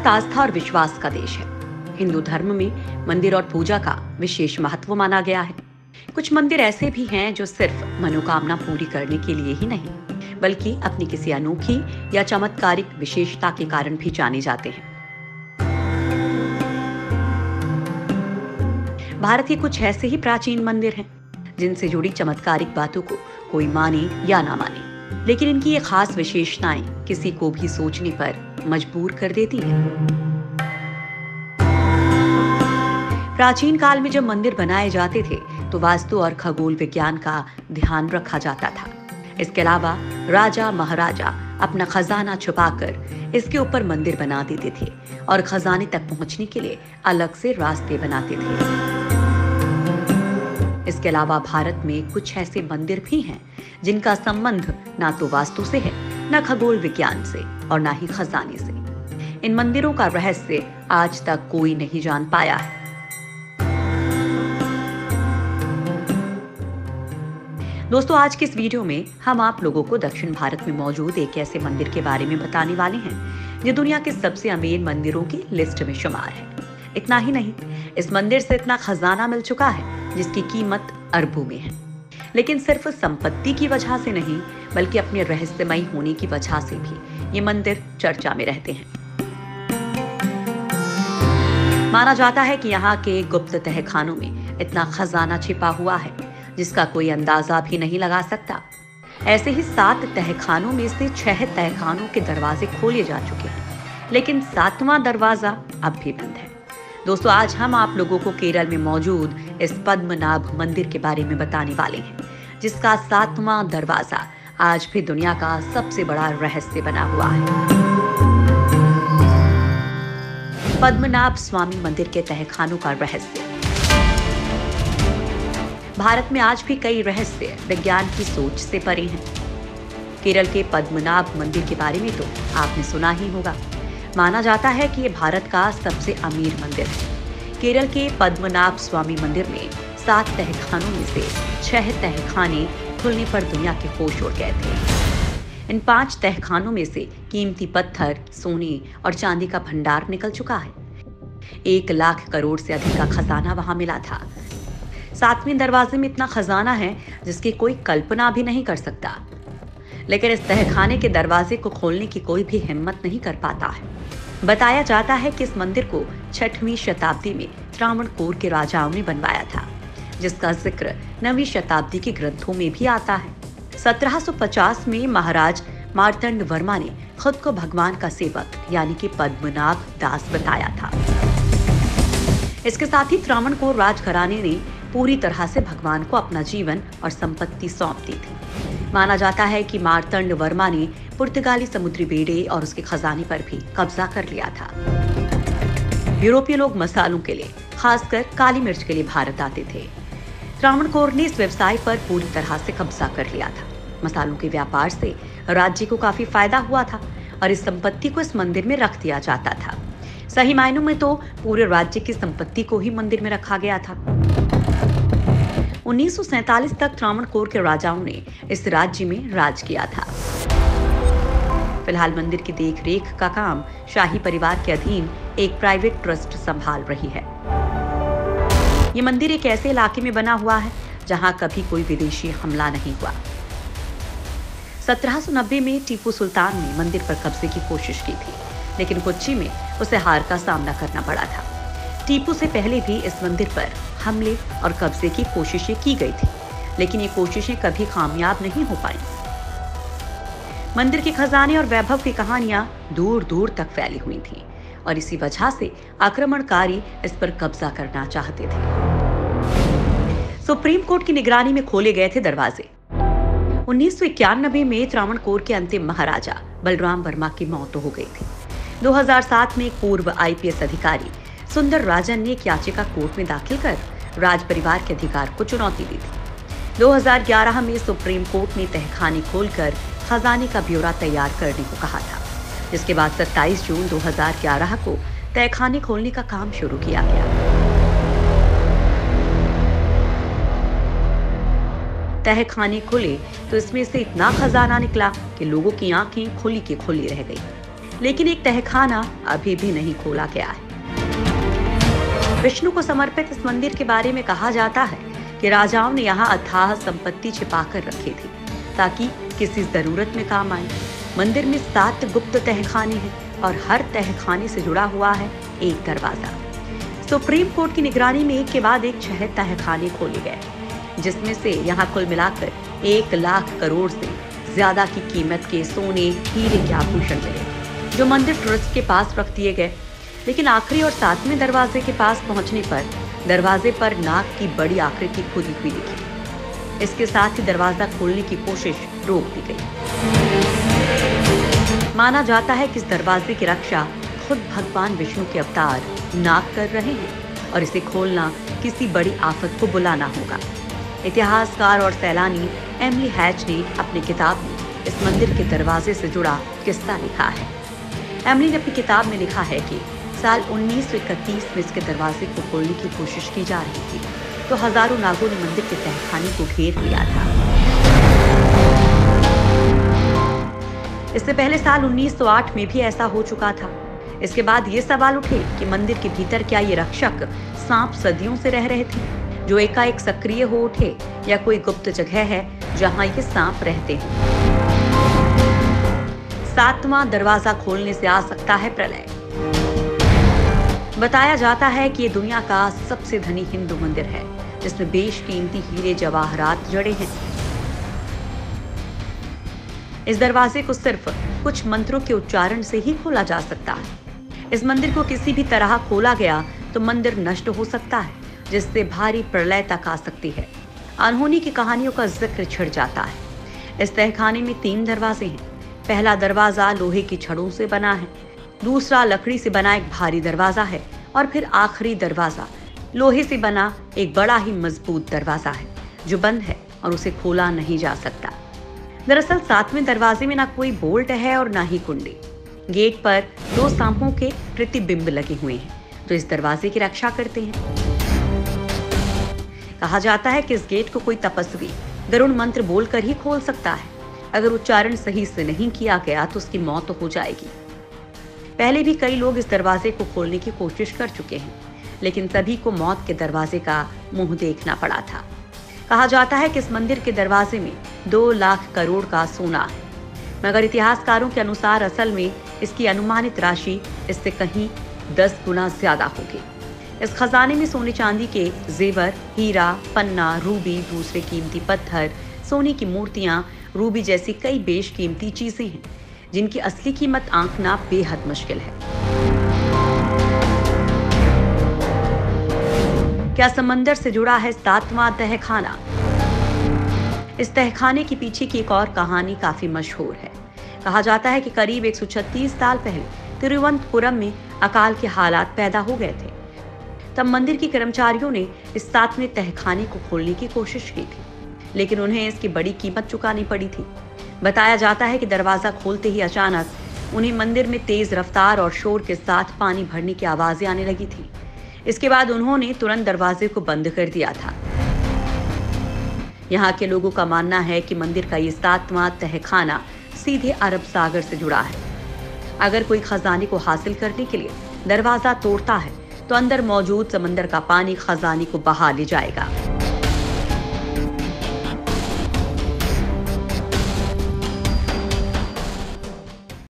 भारत आस्था और विश्वास का देश है। हिंदू धर्म में मंदिर और पूजा का विशेष महत्व माना गया है। कुछ मंदिर ऐसे भी हैं जो सिर्फ मनोकामना पूरी करने के लिए ही नहीं, बल्कि अपनी किसी अनोखी या चमत्कारिक विशेषता के कारण भी जाने जाते हैं। भारत के कुछ ऐसे ही प्राचीन मंदिर हैं जिनसे जुड़ी चमत्कारिक बातों को कोई माने या ना माने, लेकिन इनकी ये खास विशेषताएं किसी को भी सोचने पर मजबूर कर देती है। प्राचीन काल में जब मंदिर बनाए जाते थे तो वास्तु और खगोल विज्ञान का ध्यान रखा जाता था। इसके अलावा राजा महाराजा अपना खजाना छुपाकर इसके ऊपर मंदिर बना देते थे और खजाने तक पहुंचने के लिए अलग से रास्ते बनाते थे। इसके अलावा भारत में कुछ ऐसे मंदिर भी हैं जिनका संबंध ना तो वास्तु से है, ना खगोल विज्ञान से और ना ही खजाने से। इन मंदिरों का रहस्य आज तक कोई नहीं जान पाया है। दोस्तों, आज के इस वीडियो में हम आप लोगों को दक्षिण भारत में मौजूद एक ऐसे मंदिर के बारे में बताने वाले हैं जो दुनिया के सबसे अमीर मंदिरों की लिस्ट में शुमार है। इतना ही नहीं, इस मंदिर से इतना खजाना मिल चुका है जिसकी कीमत अरबों में है। लेकिन सिर्फ संपत्ति की वजह से नहीं, बल्कि अपने रहस्यमयी होने की वजह से भी ये मंदिर चर्चा में रहते हैं। माना जाता है कि यहाँ के गुप्त तहखानों में इतना खजाना छिपा हुआ है जिसका कोई अंदाजा भी नहीं लगा सकता। ऐसे ही 7 तहखानों में से 6 तहखानों के दरवाजे खोले जा चुके हैं, लेकिन 7वां दरवाजा अब भी बंद है। दोस्तों, आज हम आप लोगों को केरल में मौजूद इस पद्मनाभ मंदिर के बारे में बताने वाले हैं, जिसका 7वां दरवाजा आज भी दुनिया का सबसे बड़ा रहस्य बना हुआ है। पद्मनाभ स्वामी मंदिर के तहखानों का रहस्य। भारत में आज भी कई रहस्य विज्ञान की सोच से परे हैं। केरल के पद्मनाभ मंदिर के बारे में तो आपने सुना ही होगा। माना जाता है कि ये भारत का सबसे अमीर मंदिर है। केरल के पद्मनाभ स्वामी मंदिर में 7 तहखानों में से 6 तहखाने खुलने पर दुनिया के होश उड़ गए थे। इन 5 तहखानों में से कीमती पत्थर, सोने और चांदी का भंडार निकल चुका है। 1 लाख करोड़ से अधिक का खजाना वहां मिला था। 7वें दरवाजे में इतना खजाना है जिसकी कोई कल्पना भी नहीं कर सकता, लेकिन इस तहखाने के दरवाजे को खोलने की कोई भी हिम्मत नहीं कर पाता है। बताया जाता है कि इस मंदिर को 6वीं शताब्दी में त्रावणकोर के राजाओं ने बनवाया था, जिसका जिक्र 9वीं शताब्दी के ग्रंथों में भी आता है। 1750 में महाराज मार्तंड वर्मा ने खुद को भगवान का सेवक यानी कि पद्मनाभ दास बताया था। इसके साथ ही त्रावणकोर राजघराने ने पूरी तरह से भगवान को अपना जीवन और संपत्ति सौंप दी थी। माना जाता है कि मार्तंड वर्मा ने पुर्तगाली समुद्री बेड़े और उसके खजाने पर भी कब्जा कर लिया था। यूरोपीय लोग मसालों के लिए, खासकर काली मिर्च के लिए भारत आते थे। त्रावणकोर ने इस व्यवसाय पर पूरी तरह से कब्जा कर लिया था। मसालों के व्यापार से राज्य को काफी फायदा हुआ था और इस संपत्ति को इस मंदिर में रख दिया जाता था। सही मायनों में तो पूरे राज्य की संपत्ति को ही मंदिर में रखा गया था। 1947 तक त्रावणकोर के राजाओं ने इस राज्य में राज किया था। फिलहाल मंदिर की देखरेख का काम शाही परिवार के अधीन एक प्राइवेट ट्रस्ट संभाल रही है। ये मंदिर एक ऐसे इलाके में बना हुआ है जहां कभी कोई विदेशी हमला नहीं हुआ। 1790 में टीपू सुल्तान ने मंदिर पर कब्जे की कोशिश की थी, लेकिन कोच्चि में उसे हार का सामना करना पड़ा था। टीपू से पहले भी इस मंदिर पर हमले और कब्जे की कोशिशें की गई थी, लेकिन ये कोशिशें कभी कामयाब नहीं हो पाई। मंदिर के खजाने और वैभव की कहानियां दूर दूर तक फैली हुई थीं और इसी वजह से आक्रमणकारी इस पर कब्जा करना चाहते थे। सुप्रीम कोर्ट की निगरानी में खोले गए थे दरवाजे। 1991 में त्रावणकोर के अंतिम महाराजा बलराम वर्मा की मौत हो गई थी। 2007 में एक पूर्व आईपीएस अधिकारी सुंदर राजन ने एक याचिका कोर्ट में दाखिल कर राज परिवार के अधिकार को चुनौती दी थी। 2011 में सुप्रीम कोर्ट ने तहखाने खोलकर खजाने का ब्यौरा तैयार करने को कहा था, जिसके बाद 27 जून 2011 को तहखाने खोलने का काम शुरू किया गया। तहखाने खुले तो इसमें से इतना खजाना निकला कि लोगों की आंखें खुली की खुली रह गई। लेकिन एक तहखाना अभी भी नहीं खोला गया है। विष्णु को समर्पित इस मंदिर के बारे में कहा जाता है कि राजाओं ने यहाँ अथाह संपत्ति छिपाकर रखी थी ताकि किसी जरूरत में काम आए। मंदिर में 7 गुप्त तहखाने हैं और हर तहखाने से जुड़ा हुआ है एक दरवाजा। सुप्रीम कोर्ट की निगरानी में एक के बाद एक 6 तहखाने खोले गए, जिसमें से यहाँ कुल मिलाकर 1 लाख करोड़ से ज्यादा की कीमत के सोने हीरे के आभूषण मिले, जो मंदिर ट्रस्ट के पास रख दिए गए। लेकिन आखिरी और 7वें दरवाजे के पास पहुंचने पर दरवाजे पर नाग की बड़ी आकृति खुदी हुई दिखी। इसके साथ ही दरवाजा खोलने की कोशिश रोक दी गई। माना जाता है कि इस दरवाजे की रक्षा खुद भगवान विष्णु के अवतार नाग कर रहे हैं और इसे खोलना किसी बड़ी आफत को बुलाना होगा। इतिहासकार और सैलानी एमिली हैच ने अपनी किताब में इस मंदिर के दरवाजे से जुड़ा किस्सा लिखा है। एमिली ने अपनी किताब में लिखा है कि साल 1931 में इसके दरवाजे को खोलने की कोशिश की जा रही थी तो हजारों नागों ने मंदिर के तहखाने को घेर लिया था। इससे पहले साल 1908 में भी ऐसा हो चुका था। इसके बाद ये सवाल उठे कि मंदिर के भीतर क्या ये रक्षक सांप सदियों से रह रहे थे जो एकाएक सक्रिय हो उठे, या कोई गुप्त जगह है जहां ये सांप रहते हैं। 7वां दरवाजा खोलने से आ सकता है प्रलय। बताया जाता है कि ये दुनिया का सबसे धनी हिंदू मंदिर है जिसमें बेशकीमती हीरे जवाहरात जड़े हैं। इस दरवाजे को सिर्फ कुछ मंत्रों के उच्चारण से ही खोला जा सकता है। इस मंदिर को किसी भी तरह खोला गया तो मंदिर नष्ट हो सकता है, जिससे भारी प्रलय तक आ सकती है। अनहोनी की कहानियों का जिक्र छिड़ जाता है। इस तहखाने में 3 दरवाजे हैं। पहला दरवाजा लोहे की छड़ों से बना है, दूसरा लकड़ी से बना एक भारी दरवाजा है और फिर आखिरी दरवाजा लोहे से बना एक बड़ा ही मजबूत दरवाजा है जो बंद है और उसे खोला नहीं जा सकता। दरअसल 7वें दरवाजे में ना कोई बोल्ट है और ना ही कुंडी। गेट पर 2 सांपों के प्रतिबिंब लगे हुए हैं जो इस दरवाजे की रक्षा करते हैं। कहा जाता है कि इस गेट को कोई तपस्वी गरुड़ मंत्र बोलकर ही खोल सकता है। अगर उच्चारण सही से नहीं किया गया तो उसकी मौत हो जाएगी। पहले भी कई लोग इस दरवाजे को खोलने की कोशिश कर चुके हैं, लेकिन सभी को मौत के दरवाजे का मुंह देखना पड़ा था। कहा जाता है कि इस मंदिर के दरवाजे में 2 लाख करोड़ का सोना है, मगर इतिहासकारों के अनुसार असल में इसकी अनुमानित राशि इससे कहीं 10 गुना ज्यादा होगी। इस खजाने में सोने चांदी के जेवर, हीरा, पन्ना, रूबी, दूसरे कीमती पत्थर, सोने की मूर्तियां, रूबी जैसी कई बेशकीमती चीजें हैं जिनकी असली कीमत आंकना बेहद मुश्किल है। क्या समंदर से जुड़ा है 7वां तहखाना? इस तहखाने के पीछे की एक और कहानी काफी मशहूर है। कहा जाता है कि करीब 136 साल पहले तिरुवनंतपुरम में अकाल के हालात पैदा हो गए थे। तब मंदिर के कर्मचारियों ने इस 7वें तहखाने को खोलने की कोशिश की थी, लेकिन उन्हें इसकी बड़ी कीमत चुकानी पड़ी थी। बताया जाता है कि दरवाजा खोलते ही अचानक उन्हें मंदिर में तेज रफ्तार और शोर के साथ पानी भरने की आवाजें आने लगी थी। इसके बाद उन्होंने तुरंत दरवाजे को बंद कर दिया था। यहाँ के लोगों का मानना है कि मंदिर का ये 7वां तहखाना सीधे अरब सागर से जुड़ा है। अगर कोई खजाने को हासिल करने के लिए दरवाजा तोड़ता है तो अंदर मौजूद समंदर का पानी खजाने को बहा ले जाएगा।